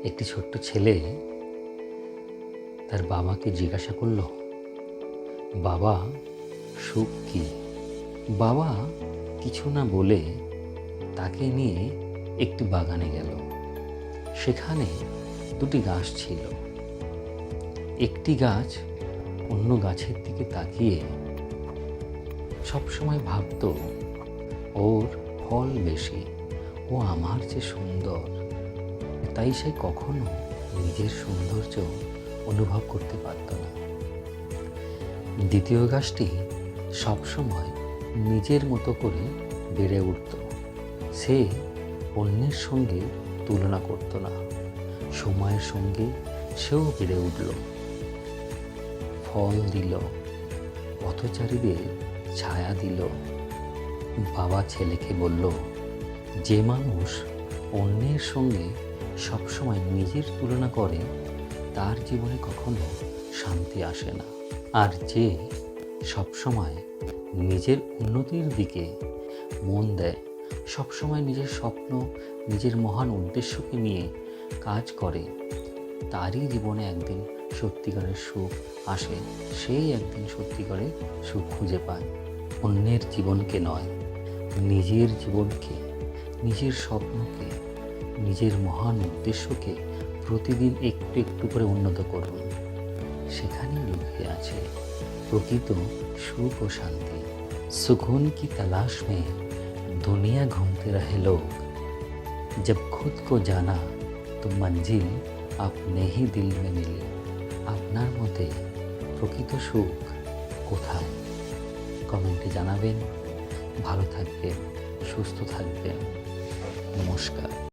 একটি ছোট্ট ছেলে তার বাবাকে জিজ্ঞাসা করল, বাবা, সুখ কি? বাবা কিছু না বলে তাকে নিয়ে একটি বাগানে গেল। সেখানে দুটি গাছ ছিল। একটি গাছ অন্য গাছের দিকে তাকিয়ে সবসময় ভাবত, ওর ফল বেশি, ও আমার যে সুন্দর। তাই সে কখনো নিজের সৌন্দর্য অনুভব করতে পারত না। দ্বিতীয় গাছটি সবসময় নিজের মতো করে বেড়ে উঠত। সে অন্যের সঙ্গে তুলনা করত না। সময়ের সঙ্গে সেও বেড়ে উঠল, ফল দিল, পথচারীদের ছায়া দিল। বাবা ছেলেকে বলল, যে মানুষ অন্যের সঙ্গে সবসময় নিজের তুলনা করে তার জীবনে কখনো শান্তি আসে না। আর যে সবসময় নিজের উন্নতির দিকে মন দেয়, সবসময় নিজের স্বপ্ন, নিজের মহান উদ্দেশ্যকে নিয়ে কাজ করে, তারই জীবনে একদিন সত্যিকারের সুখ আসে। সেই একদিন সত্যিকারের সুখ খুঁজে পায়। অন্যের জীবনকে নয়, নিজের জীবনকে, নিজের স্বপ্নকে, নিজের মহান উদ্দেশ্যকে প্রতিদিন একটু একটু করে উন্নত করুন। সেখানেই লুকিয়ে আছে প্রকৃত সুখ ও শান্তি। सुकून की तलाश में दुनिया घूमते रहे लोग, जब खुद को जाना तो मंजिल अपने ही दिल में मिली। আপনার মতে প্রকৃত সুখ কোথায়? কমেন্টে জানাবেন। ভালো থাকবেন, সুস্থ থাকবেন। নমস্কার।